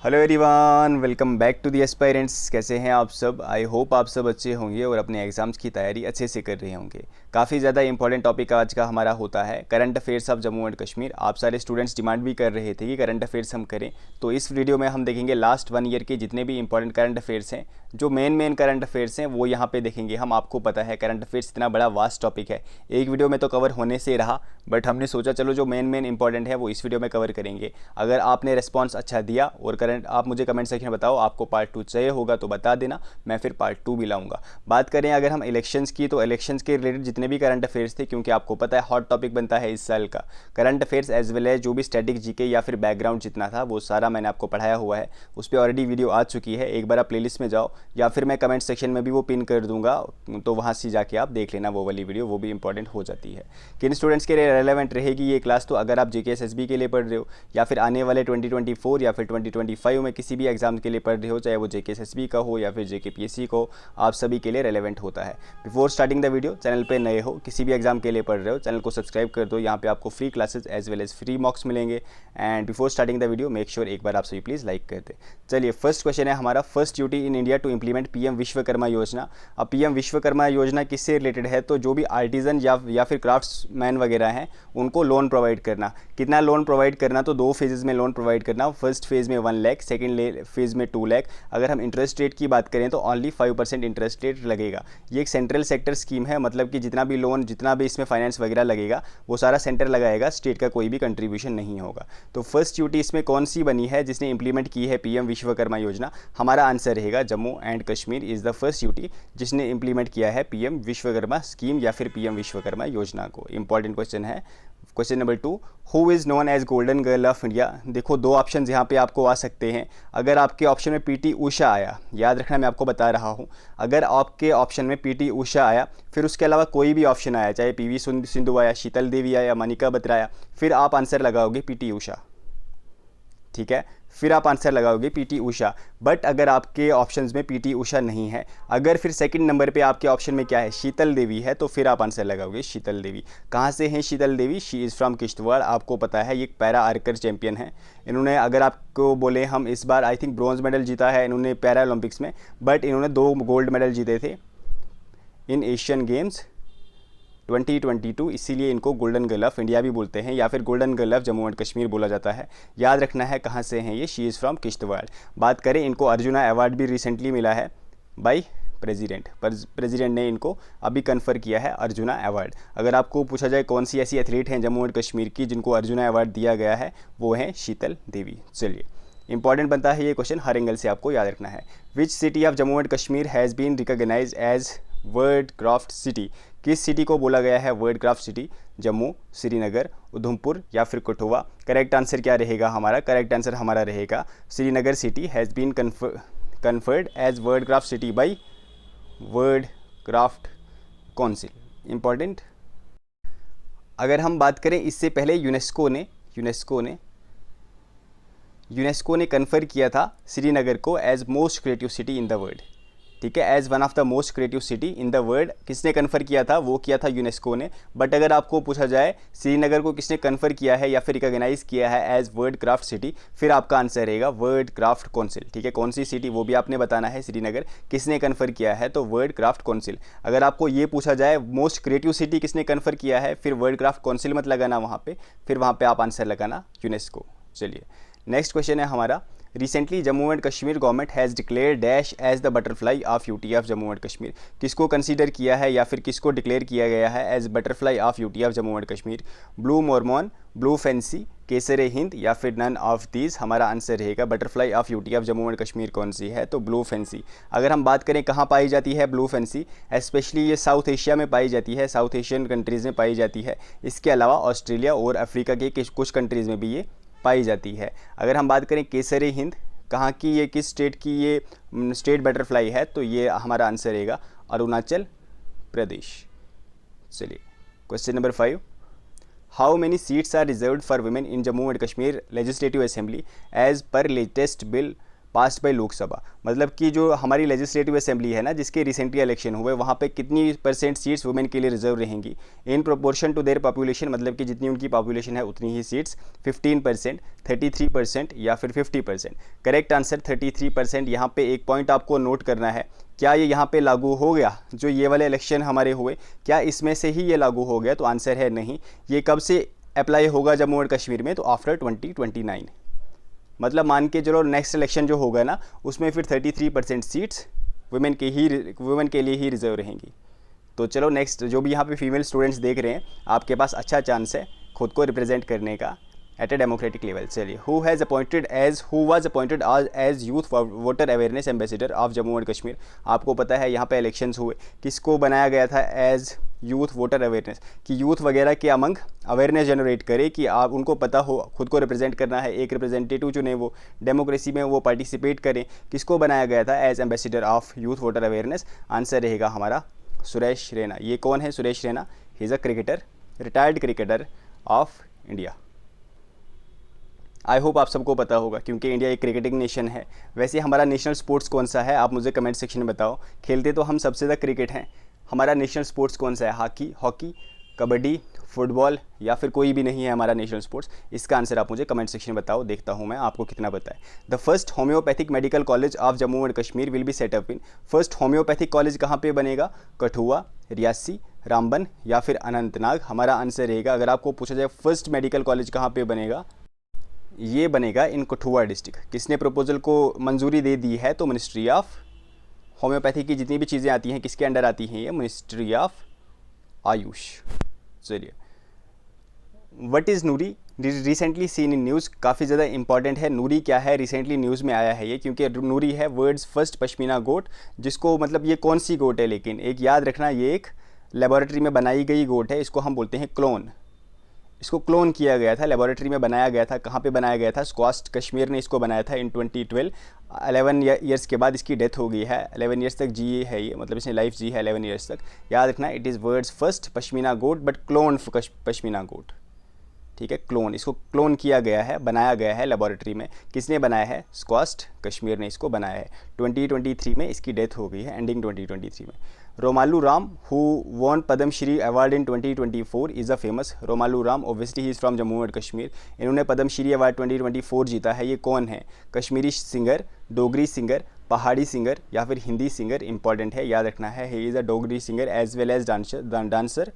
Hello everyone, welcome back to the aspirants. कैसे हैं आप सब? आई होप आप सब अच्छे होंगे और अपने एग्ज़ाम्स की तैयारी अच्छे से कर रहे होंगे। काफ़ी ज़्यादा इंपॉर्टेंट टॉपिक आज का हमारा होता है current affairs of Jammu and Kashmir. आप सारे स्टूडेंट्स डिमांड भी कर रहे थे कि करंट अफेयर्स हम करें, तो इस वीडियो में हम देखेंगे लास्ट 1 ईयर के जितने भी इंपॉर्टेंट करंट अफेयर्स हैं, जो मेन करंट अफेयर्स हैं वो यहाँ पे देखेंगे हम। आपको पता है करंट अफेयर्स इतना बड़ा वास्ट टॉपिक है, एक वीडियो में तो कवर होने से रहा, बट हमने सोचा चलो जो मेन इंपॉर्टेंट है वो इस वीडियो में कवर करेंगे। अगर आपने रिस्पॉन्स अच्छा दिया और करंट आप मुझे कमेंट सेक्शन में बताओ आपको पार्ट 2 चाहिए होगा तो बता देना, मैं फिर पार्ट 2 भी लाऊंगा। बात करें अगर हम इलेक्शंस की, तो इलेक्शंस के रिलेटेड जितने भी करंट अफेयर्स थे, क्योंकि आपको पता है हॉट टॉपिक बनता है इस साल का current affairs as well as जो भी स्टैटिक जीके या फिर बैकग्राउंड जितना था वो सारा मैंने आपको पढ़ाया हुआ है। उस पर ऑलरेडी वीडियो आ चुकी है, एक बार आप प्लेलिस्ट में जाओ या फिर मैं कमेंट सेक्शन में भी वो पिन कर दूंगा, तो वहाँ से जाके आप देख लेना वो वाली वीडियो, वो भी इंपॉर्टेंट हो जाती है। किन स्टूडेंट्स के लिए रेलेवेंट रहेगी ये क्लास? तो अगर आप JKSSB के लिए पढ़ रहे हो या फिर आने वाले 2024 या फिर 2025 में किसी भी एग्जाम के लिए पढ़ रहे हो, चाहे वो JKSSB का हो या फिर JKPSC का हो, आप सभी के लिए रेलेवेंट होता है। Before starting the video, channel पे नए हो, किसी भी एग्जाम के लिए पढ़ रहे हो, चैनल को सब्सक्राइब कर दो। यहाँ पे आपको free classes as well as free mocks मिलेंगे। And before starting the video make sure एक बार आप सभी प्लीज़ लाइक कर दे। चलिए, फर्स्ट क्वेश्चन है हमारा, first duty in India to implement PM Vishwakarma Yojana. अब PM विश्वकर्मा योजना किससे रिलेटेड है? तो जो भी आर्टिजन या फिर क्राफ्ट्समैन वगैरह हैं उनको लोन प्रोवाइड करना। कितना लोन प्रोवाइड करना? तो 2 फेजेज़ में लोन प्रोवाइड करना। फर्स्ट फेज़ में 1 लाख, सेकेंड फेज़ में 2 लाख। अगर हम इंटरेस्ट रेट की बात करें तो ओनली 5% इंटरेस्ट रेट लगेगा। ये एक सेंट्रल सेक्टर स्कीम है, मतलब कि जितना भी लोन, जितना भी इसमें फाइनेंस वगैरह लगेगा वो सारा सेंटर लगाएगा, स्टेट का कोई भी कंट्रीब्यूशन नहीं होगा। तो फर्स्ट ड्यूटी इसमें कौन सी बनी है जिसने इंप्लीमेंट की है PM विश्वकर्मा योजना? हमारा आंसर रहेगा Jammu and Kashmir is the first duty जिसने इंप्लीमेंट किया है PM विश्वकर्मा स्कीम या फिर PM विश्वकर्मा योजना को। इंपॉर्टेंट क्वेश्चन है। Question number 2, who is known as golden girl of India? देखो 2 ऑप्शन यहाँ पे आपको आ सकते हैं। अगर आपके ऑप्शन में PT उषा आया, याद रखना मैं आपको बता रहा हूँ, अगर आपके ऑप्शन में PT उषा आया, फिर उसके अलावा कोई भी ऑप्शन आया, चाहे PV सिंधु आया, शीतल देवी आया, मनिका बत्रा आया, फिर आप आंसर लगाओगे PT उषा, ठीक है? फिर आप आंसर लगाओगे PT उषा। बट अगर आपके ऑप्शंस में PT उषा नहीं है, अगर फिर सेकंड नंबर पे आपके ऑप्शन में क्या है, शीतल देवी है, तो फिर आप आंसर लगाओगे शीतल देवी। कहाँ से हैं Sheetal Devi? She is from Kishtwar. आपको पता है ये एक पैरा आर्कर चैंपियन है। इन्होंने, अगर आपको बोले, हम इस बार आई थिंक ब्रॉन्ज मेडल जीता है इन्होंने पैरा ओलंपिक्स में, बट इन्होंने 2 गोल्ड मेडल जीते थे इन एशियन गेम्स 2022, इसीलिए इनको गोल्डन गर्ल ऑफ इंडिया भी बोलते हैं या फिर golden girl of Jammu and Kashmir बोला जाता है। याद रखना है कहाँ से हैं ये। She is from Kishtwar. बात करें, इनको अर्जुना अवार्ड भी रिसेंटली मिला है बाई प्रेसिडेंट ने इनको अभी कन्फर किया है अर्जुना अवार्ड। अगर आपको पूछा जाए कौन सी ऐसी एथलीट हैं जम्मू एंड कश्मीर की जिनको अर्जुना अवार्ड दिया गया है, वो हैं शीतल देवी। चलिए, इंपॉर्टेंट बनता है ये क्वेश्चन, हर एंगल से आपको याद रखना है। Which city of Jammu and Kashmir has been recognised as world craft city? किस सिटी को बोला गया है world craft city? Jammu, Srinagar, Udhampur या फिर कठुआ? करेक्ट आंसर क्या रहेगा हमारा? करेक्ट आंसर हमारा रहेगा Srinagar city has been conferred as world craft city by world craft council. Important. अगर हम बात करें, इससे पहले यूनेस्को ने कन्फर किया था श्रीनगर को as most creative city in the world, ठीक है, as one of the most creative city in the world. किसने कन्फर किया था? वो किया था यूनेस्को ने। बट अगर आपको पूछा जाए श्रीनगर को किसने कन्फर किया है या फिर रिकॉग्नाइज किया है एज वर्ल्ड क्राफ्ट सिटी, फिर आपका आंसर रहेगा वर्ल्ड क्राफ्ट काउंसिल, ठीक है? कौन सी सिटी वो भी आपने बताना है। श्रीनगर किसने कन्फर किया है? तो वर्ल्ड क्राफ्ट काउंसिल। अगर आपको ये पूछा जाए मोस्ट क्रिएटिव सिटी किसने कन्फर किया है, फिर वर्ल्ड क्राफ्ट काउंसिल मत लगाना वहाँ पे, फिर वहाँ पे आप आंसर लगाना यूनेस्को। चलिए, नेक्स्ट क्वेश्चन है हमारा, recently Jammu and Kashmir government has declare dash as the butterfly of UT of Jammu and Kashmir? किसको कंसीडर किया है या फिर किसको डिक्लेयर किया गया है as butterfly of UT of Jammu and Kashmir? Blue Mormon, blue fancy, Kaiser Hind या फिर नन ऑफ दीज? हमारा आंसर रहेगा butterfly of UT of Jammu and Kashmir कौन सी है? तो ब्लू फैंसी। अगर हम बात करें कहाँ पाई जाती है ब्लू फैंसी, स्पेशली ये साउथ एशिया में पाई जाती है, साउथ एशियन कंट्रीज़ में पाई जाती है। इसके अलावा ऑस्ट्रेलिया और अफ्रीका के कुछ कंट्रीज़ में भी ये पाई जाती है। अगर हम बात करें केसर हिंद, कहाँ की, ये किस स्टेट की ये स्टेट बटरफ्लाई है? तो ये हमारा आंसर रहेगा अरुणाचल प्रदेश। चलिए, question number 5, how many seats are reserved for women in Jammu and Kashmir legislative assembly as per latest bill passed by Lok Sabha, मतलब कि जो हमारी लेजिस्लेटिव असेंबली है ना जिसके रिसेंटली इलेक्शन हुए, वहाँ पे कितनी परसेंट सीट्स वुमेन के लिए रिजर्व रहेंगी in proportion to their population, मतलब कि जितनी उनकी पॉपुलेशन है उतनी ही सीट्स, 15%, 33% या फिर 50%। Correct answer 33%। यहाँ पे एक पॉइंट आपको नोट करना है, क्या ये यहाँ पे लागू हो गया? जो ये वाले इलेक्शन हमारे हुए, क्या इसमें से ही ये लागू हो गया? तो आंसर है नहीं। ये कब से अप्लाई होगा जम्मू एंड कश्मीर में? तो आफ्टर 2029, मतलब मान के चलो नेक्स्ट इलेक्शन जो होगा ना उसमें फिर 33% सीट्स वुमेन के लिए ही रिजर्व रहेंगी। तो चलो नेक्स्ट, जो भी यहाँ पे फीमेल स्टूडेंट्स देख रहे हैं, आपके पास अच्छा चांस है खुद को रिप्रेजेंट करने का एट ए डेमोक्रेटिक लेवल। चलिए, who was appointed as youth voter awareness ambassador of Jammu and Kashmir. आपको पता है यहाँ पे इलेक्शंस हुए, किसको बनाया गया था एज यूथ वोटर अवेयरनेस, कि यूथ वगैरह के अमंग अवेयरनेस जनरेट करे कि आप उनको पता हो खुद को रिप्रेजेंट करना है, एक रिप्रेजेंटेटिव चुने, वो डेमोक्रेसी में वो पार्टिसिपेट करें। किसको बनाया गया था as ambassador of youth voter awareness? Answer रहेगा हमारा सुरेश रैना। ये कौन है? Suresh Raina. He is a cricketer, retired cricketer of India. I hope आप सबको पता होगा क्योंकि इंडिया एक क्रिकेटिंग नेशन है। वैसे हमारा नेशनल स्पोर्ट्स कौन सा है? आप मुझे कमेंट सेक्शन में बताओ। खेलते तो हम सबसे ज़्यादा क्रिकेट हैं, हमारा नेशनल स्पोर्ट्स कौन सा है? हॉकी, कबड्डी, फुटबॉल या फिर कोई भी नहीं है हमारा नेशनल स्पोर्ट्स? इसका आंसर आप मुझे कमेंट सेक्शन में बताओ, देखता हूँ मैं आपको कितना पता है। The first homeopathic medical college of Jammu and Kashmir will be set up in. First homeopathic college कहाँ पे बनेगा? कठुआ, रियासी, रामबन या फिर अनंतनाग? हमारा आंसर रहेगा, अगर आपको पूछा जाए फर्स्ट मेडिकल कॉलेज कहाँ पे बनेगा, ये बनेगा इन कठुआ डिस्ट्रिक्ट। किसने प्रपोजल को मंजूरी दे दी है? तो मिनिस्ट्री ऑफ होम्योपैथी की जितनी भी चीज़ें आती हैं किसके अंडर आती हैं? ये मिनिस्ट्री ऑफ आयुष। चलिए, what is Noori? Recently seen in news, काफ़ी ज़्यादा इंपॉर्टेंट है। नूरी क्या है? रिसेंटली न्यूज़ में आया है ये, क्योंकि नूरी है वर्ल्ड्स फर्स्ट पश्मीना गोट, जिसको मतलब ये कौन सी गोट है, लेकिन एक याद रखना, ये एक लेबोरेटरी में बनाई गई गोट है, इसको हम बोलते हैं क्लोन। इसको क्लोन किया गया था, लेबोरेटरी में बनाया गया था। कहाँ पे बनाया गया था? स्क्वास्ट कश्मीर ने इसको बनाया था इन 2012। 11 ईयर्स के बाद इसकी डेथ हो गई है। 11 ईयर्स तक जी है ये, मतलब इसने लाइफ जी है 11 ईयर्स तक। याद रखना, it is world's first pashmina goat but clone pashmina goat. ठीक है, क्लोन, इसको क्लोन किया गया है, बनाया गया है लेबोरेटरी में। किसने बनाया है? स्क्वास्ट कश्मीर ने इसको बनाया है। 2023 में इसकी डेथ हो गई है, एंडिंग 2023 में। Romalo Ram, who won Padma Shri award in 2024, is a famous. Romalo Ram obviously he is from Jammu and Kashmir. इन्होंने पद्म श्री अवार्ड 2024 जीता है। ये कौन है? Kashmiri singer, Dogri singer, Pahari singer या फिर हिंदी सिंगर? इंपॉर्टेंट है, याद रखना है। He is a Dogri singer as well as dancer.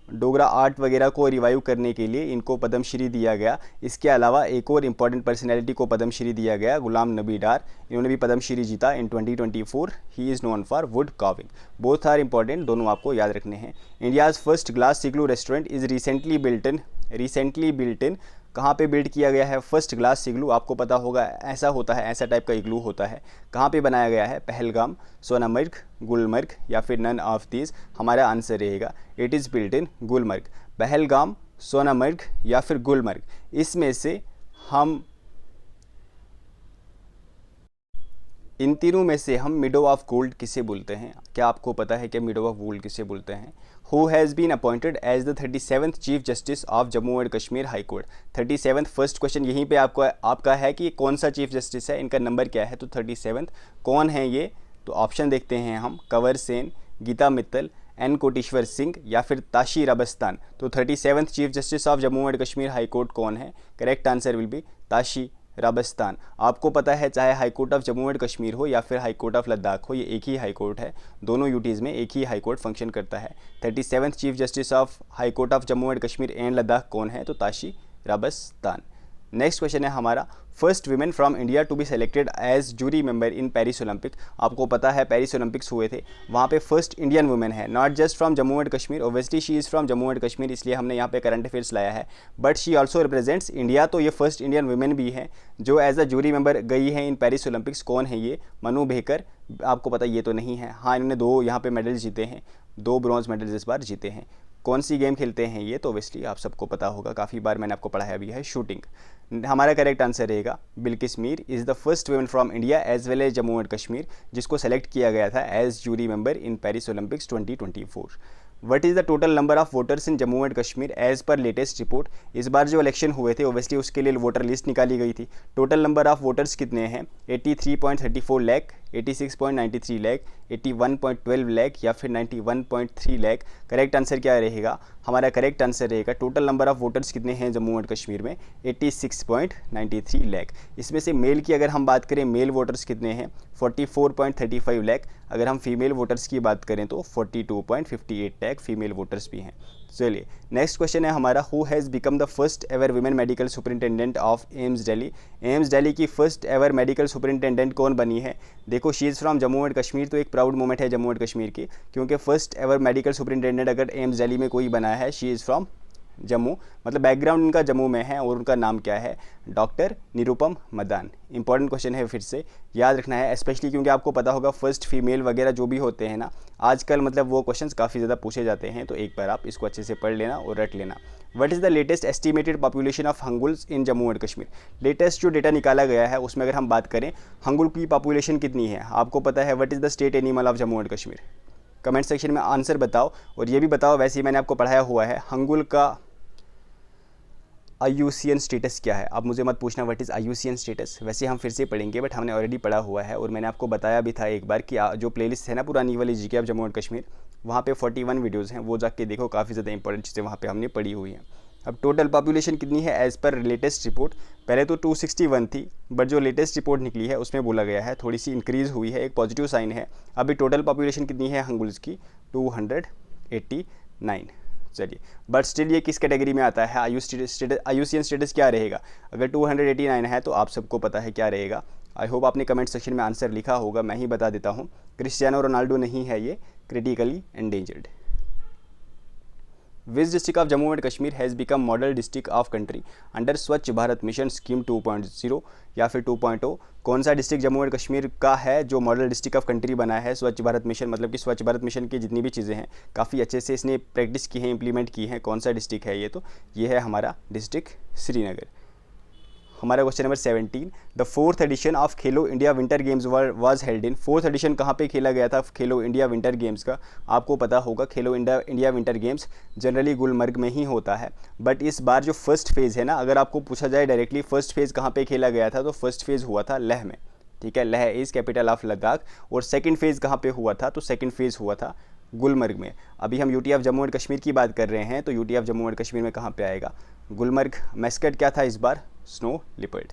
Dogra art वगैरह को रिवाइव करने के लिए इनको पद्मश्री दिया गया। इसके अलावा एक और इम्पॉर्टेंट पर्सनैलिटी को पद्मश्री दिया गया, गुलाम नबी डार। इन्होंने भी पद्मश्री जीता in 2024। He is known for wood carving. Both are important, दोनों आपको याद रखने हैं। India's first glass igloo restaurant is recently built in. कहाँ पे बिल्ड किया गया है फर्स्ट ग्लास इग्लू? आपको पता होगा, ऐसा होता है, ऐसा टाइप का इग्लू होता है। कहाँ पे बनाया गया है? पहलगाम, सोनामर्ग, गुलमर्ग या फिर नन ऑफ दीज? हमारा आंसर रहेगा it is built in Gulmarg. Pahalgam, Sonamarg या फिर गुलमर्ग, इसमें से हम इन तीनों में से हम मिडो ऑफ गोल्ड किसे बोलते हैं? क्या आपको पता है कि मिडो ऑफ गोल्ड किसे बोलते हैं? Who has been appointed as the 37th chief justice of Jammu and Kashmir high court? 37th first question यहीं पे आपका है कि कौन सा चीफ जस्टिस है, इनका नंबर क्या है? तो 37th कौन है ये? तो ऑप्शन देखते हैं हम, कंवर सेन, गीता मित्तल, एन कोटेश्वर सिंह या फिर ताशी राबस्तान। तो 37th chief justice of Jammu and Kashmir high court कौन है? Correct answer will be Tashi Rabstan. आपको पता है, चाहे high court of Jammu and Kashmir हो या फिर हाई कोर्ट ऑफ लद्दाख हो, ये एक ही हाई कोर्ट है। दोनों यूटीज़ में एक ही हाई कोर्ट फंक्शन करता है। 37th chief justice of high court of Jammu and Kashmir and Ladakh कौन है? तो ताशी राबस्तान। नेक्स्ट क्वेश्चन है हमारा, first women from India to be selected as jury member in Paris Olympic. आपको पता है पेरिस ओलंपिक्स हुए थे, वहाँ पे फर्स्ट इंडियन वुमेन है, not just from Jammu and Kashmir. Obviously she is from Jammu and Kashmir, इसलिए हमने यहाँ पे करंट अफेयर्स लाया है, but she also represents India. तो ये फर्स्ट इंडियन वुमेन भी है जो एज अ जूरी मेंबर गई है इन पेरिस ओलंपिक्स। कौन है ये? मनु भेकर। आपको पता ये तो नहीं है। हाँ, इन्होंने 2 यहाँ पे मेडल जीते हैं, 2 ब्रॉन्ज मेडल इस बार जीते हैं। कौन सी गेम खेलते हैं ये? तो ऑब्वियसली आप सबको पता होगा, काफ़ी बार मैंने आपको पढ़ाया भी है, शूटिंग। हमारा करेक्ट आंसर रहेगा Bilkis Mir is the first women from India as well as Jammu and Kashmir, जिसको सेलेक्ट किया गया था as jury member in Paris Olympics 2024। What is the total number of voters in Jammu and Kashmir as per latest report. इस बार जो election हुए थे obviously उसके लिए वोटर लिस्ट निकाली गई थी। टोटल नंबर ऑफ वोटर्स कितने हैं? 83.34 लाख, 86.93 लाख, 81.12 लाख या फिर 91.3 लाख। करेक्ट आंसर क्या रहेगा? हमारा करेक्ट आंसर रहेगा टोटल नंबर ऑफ वोटर्स कितने हैं जम्मू एंड कश्मीर में? 86.93 लाख। इसमें से मेल की अगर हम बात करें, मेल वोटर्स कितने हैं? 44.35 लाख। अगर हम फीमेल वोटर्स की बात करें तो 42.58 लाख फीमेल वोटर्स भी हैं। चलिए नेक्स्ट क्वेश्चन है हमारा, who has become the first ever women medical superintendent of AIIMS Delhi. AIIMS Delhi की फर्स्ट एवर मेडिकल सुपरिंटेंडेंट कौन बनी है? देखो she is from Jammu and Kashmir, तो एक प्राउड मोमेंट है जम्मू एंड कश्मीर की, क्योंकि फर्स्ट एवर मेडिकल सुपरिंटेंडेंट अगर एम्स दिल्ली में कोई बना है, शी इज़ फ्रॉम जम्मू, मतलब बैकग्राउंड उनका जम्मू में है और उनका नाम क्या है? Doctor Nirupam Madan. Important question है, फिर से याद रखना है, स्पेशली क्योंकि आपको पता होगा फर्स्ट फीमेल वगैरह जो भी होते हैं ना आजकल, मतलब वो क्वेश्चंस काफ़ी ज़्यादा पूछे जाते हैं, तो एक बार आप इसको अच्छे से पढ़ लेना और रट लेना। What is the latest estimated population of hanguls in Jammu and Kashmir. Latest जो डेटा निकाला गया है उसमें अगर हम बात करें हंगुल की पॉपुलेशन कितनी है, आपको पता है? What is the state animal of Jammu and Kashmir. Comment section में आंसर बताओ, और ये भी बताओ, वैसे ही मैंने आपको पढ़ाया हुआ है, हंगुल का IUCN स्टेटस क्या है। अब मुझे मत पूछना व्हाट इज़ IUCN स्टेटस, वैसे हम फिर से पढ़ेंगे, बट हमने ऑलरेडी पढ़ा हुआ है और मैंने आपको बताया भी था एक बार कि जो प्लेलिस्ट है ना पुरानी वाली GK of Jammu and Kashmir, वहाँ पे 41 वीडियोज़ हैं, वो जाके देखो, काफ़ी ज़्यादा इंपॉर्टेंट चीज़ें वहाँ पे हमने पढ़ी हुई हैं। अब टोटल पॉपुलेशन कितनी है एज़ पर लेटेस्ट रिपोर्ट? पहले तो 261 थी, बट जो लेटेस्ट रिपोर्ट निकली है उसमें बोला गया है थोड़ी सी इंक्रीज़ हुई है, एक पॉजिटिव साइन है। अभी टोटल पॉपुलेशन कितनी है हंगुल्स की? 289। चलिए, बट स्टिल ये किस कैटेगरी में आता है? IUCN स्टेटस क्या रहेगा? अगर 289 है तो आप सबको पता है क्या रहेगा। आई होप आपने कमेंट सेक्शन में आंसर लिखा होगा, मैं ही बता देता हूँ। क्रिस्टियानो रोनाल्डो नहीं है ये, critically endangered. Which district of Jammu and Kashmir has become model district of country under स्वच्छ भारत मिशन स्कीम 2.0 या फिर 2.0? कौन सा डिस्ट्रिक्ट जम्मू एंड कश्मीर का है जो मॉडल डिस्ट्रिक्ट ऑफ कंट्री बना है स्वच्छ भारत मिशन, मतलब कि स्वच्छ भारत मिशन की जितनी भी चीज़ें हैं काफ़ी अच्छे से इसने प्रैक्टिस की है, इंप्लीमेंट की है। कौन सा डिस्ट्रिक्ट है ये? तो ये है हमारा डिस्ट्रिक्ट श्रीनगर। हमारा question number 17, the fourth edition of Khelo India winter games was held in. Fourth edition कहाँ पे खेला गया था खेलो इंडिया विंटर गेम्स का? आपको पता होगा खेलो India winter games generally Gulmarg में ही होता है, बट इस बार जो फर्स्ट फेज़ है ना, अगर आपको पूछा जाए डायरेक्टली फर्स्ट फेज़ कहाँ पे खेला गया था, तो फर्स्ट फेज़ हुआ था लेह में। ठीक है, Leh is capital of Ladakh. और सेकेंड फेज़ कहाँ पे हुआ था? तो सेकेंड फेज़ हुआ था गुलमर्ग में। अभी हम UT of Jammu and Kashmir की बात कर रहे हैं, तो UT of Jammu and Kashmir में कहाँ पे आएगा? गुलमर्ग। मैस्कट क्या था इस बार? Snow leopard.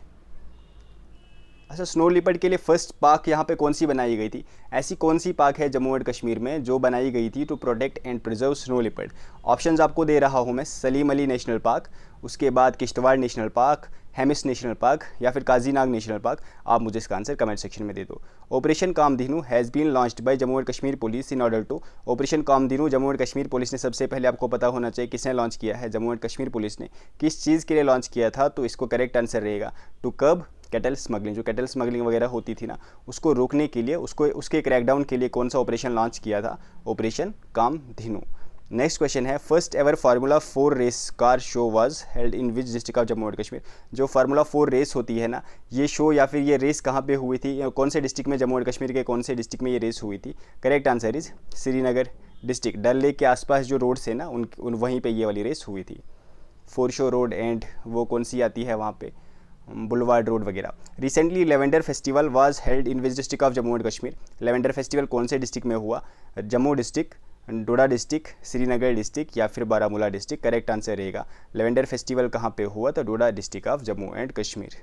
अच्छा, स्नो लिपर्ड के लिए फर्स्ट पार्क यहाँ पे कौन सी बनाई गई थी? ऐसी कौन सी पार्क है जम्मू एंड कश्मीर में जो बनाई गई थी to protect and preserve snow leopard? Options आपको दे रहा हूँ मैं, सलीम अली नेशनल पार्क, उसके बाद Kishtwar national park, Hemis national park या फिर काजीनाग नेशनल पार्क। आप मुझे इसका आंसर कमेंट सेक्शन में दे दो। Operation Kamdhenu has been launched by Jammu and Kashmir police in order to. Operation Kamdhenu Jammu and Kashmir police ने सबसे पहले, आपको पता होना चाहिए किसने लॉन्च किया है, जम्मू एंड कश्मीर पुलिस ने। किस चीज़ के लिए लॉन्च किया था? तो इसको करेक्ट आंसर रहेगा टू कर्ब कैटल स्मगलिंग। जो कैटल स्मगलिंग वगैरह होती थी ना, उसको रोकने के लिए, उसके क्रैकडाउन के लिए कौन सा ऑपरेशन लॉन्च किया था? ऑपरेशन कामधेनु। नेक्स्ट क्वेश्चन है, first ever formula 4 race car show was held in which district of Jammu and Kashmir. जो फार्मूला 4 रेस होती है ना, ये शो या फिर ये रेस कहाँ पे हुई थी, कौन से डिस्ट्रिक्ट में, जम्मू एंड कश्मीर के कौन से डिस्ट्रिक्ट में ये रेस हुई थी? Correct answer is Srinagar district. Dal lake के आसपास जो रोड्स है ना, उन वहीं पे ये वाली रेस हुई थी। फोरशो रोड एंड वो कौन सी आती है वहाँ पे, बुलवार्ड रोड वगैरह। Recently lavender festival was held in which district of Jammu and Kashmir. Lavender festival कौन से डिस्ट्रिक्ट में हुआ? Jammu district, Doda district, Srinagar district या फिर बारामूला डिस्ट्रिक्ट। करेक्ट आंसर रहेगा लेवेंडर फेस्टिवल कहाँ पे हुआ? तो Doda district of Jammu and Kashmir.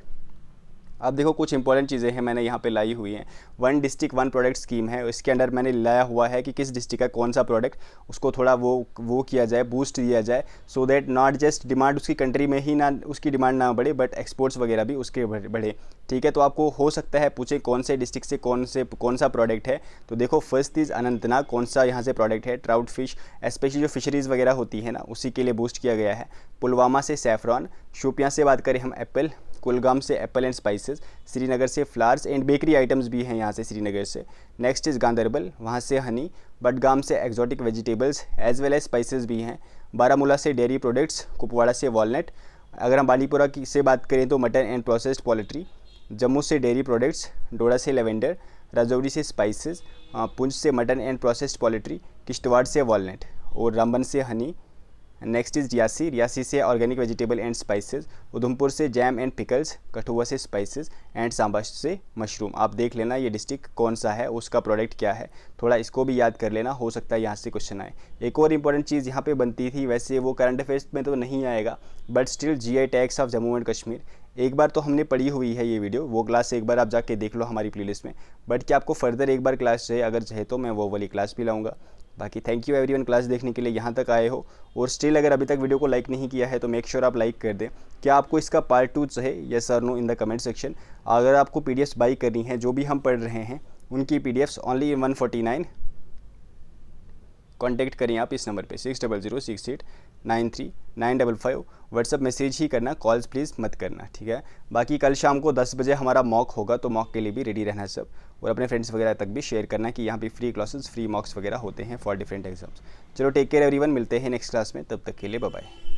अब देखो कुछ इंपॉर्टेंट चीज़ें हैं मैंने यहाँ पे लाई हुई हैं। 1 डिस्ट्रिक्ट 1 प्रोडक्ट स्कीम है, इसके अंडर मैंने लाया हुआ है कि किस डिस्ट्रिक्ट का कौन सा प्रोडक्ट, उसको थोड़ा वो किया जाए, बूस्ट दिया जाए, so that not just demand उसकी कंट्री में ही ना, उसकी डिमांड ना बढ़े, बट एक्सपोर्ट्स वगैरह भी उसके बढ़े। ठीक है, तो आपको हो सकता है पूछे कौन से डिस्ट्रिक्ट से कौन सा प्रोडक्ट है। तो देखो फर्स्ट इज़ अनंतनाग, कौन सा यहाँ से प्रोडक्ट है? ट्राउट फिश, स्पेशली जो फिशरीज़ वगैरह होती है ना, उसी के लिए बूस्ट किया गया है। पुलवामा से सैफरॉन, शोपियाँ से बात करें हम एप्पल, कुलगाम से एप्पल एंड स्पाइसेस, श्रीनगर से फ्लावर्स एंड बेकरी आइटम्स भी हैं यहाँ से श्रीनगर से। नेक्स्ट इज़ गांदरबल, वहाँ से हनी, बडगाम से exotic vegetables as well as spices भी हैं। बारामूला से डेयरी प्रोडक्ट्स, कुपवाड़ा से वॉलनट। अगर हम बालीपुरा की से बात करें तो mutton and processed poultry. Jammu से डेयरी प्रोडक्ट्स, डोडा से लेवेंडर, राजौरी से स्पाइसेस, पुंछ से mutton and processed poultry, Kishtwar से वॉलनट। और रामबन से हनी। नेक्स्ट इज़ रियासी, रियासी से organic vegetable and spices. Udhampur से जैम एंड पिकल्स। कठुआ से स्पाइसेस एंड सांबा से मशरूम। आप देख लेना ये डिस्ट्रिक्ट कौन सा है, उसका प्रोडक्ट क्या है, थोड़ा इसको भी याद कर लेना, हो सकता है यहाँ से क्वेश्चन आए। एक और इंपॉर्टेंट चीज़ यहाँ पे बनती थी, वैसे वो करंट अफेयर्स में तो नहीं आएगा but still GI tags of Jammu and Kashmir. एक बार तो हमने पढ़ी हुई है ये वीडियो, वो क्लास एक बार आप जाके देख लो हमारी प्लेलिस्ट में, बट क्या आपको फर्दर एक बार क्लास चाहिए, अगर चाहे तो मैं वो वाली क्लास भी लाऊंगा। बाकी थैंक यू एवरीवन क्लास देखने के लिए, यहाँ तक आए हो और स्टिल अगर अभी तक वीडियो को लाइक नहीं किया है तो मेक श्योर आप लाइक कर दें। क्या आपको इसका पार्ट 2 चाहिए, यस और no in the comment section. अगर आपको PDFs बाई करनी है जो भी हम पढ़ रहे हैं उनकी PDFs ओनली 149। कॉन्टैक्ट करें आप इस नंबर पे 6006893955। व्हाट्सअप मैसेज ही करना, कॉल्स प्लीज़ मत करना, ठीक है। बाकी कल शाम को 10 बजे हमारा मॉक होगा, तो मॉक के लिए भी रेडी रहना सब, और अपने फ्रेंड्स वगैरह तक भी शेयर करना कि यहाँ पे फ्री क्लासेस फ्री मॉक्स वगैरह होते हैं फॉर डिफरेंट एग्जाम्स। चलो टेक केयर एवरीवन, मिलते हैं नेक्स्ट क्लास में, तब तक के लिए बाय बाय।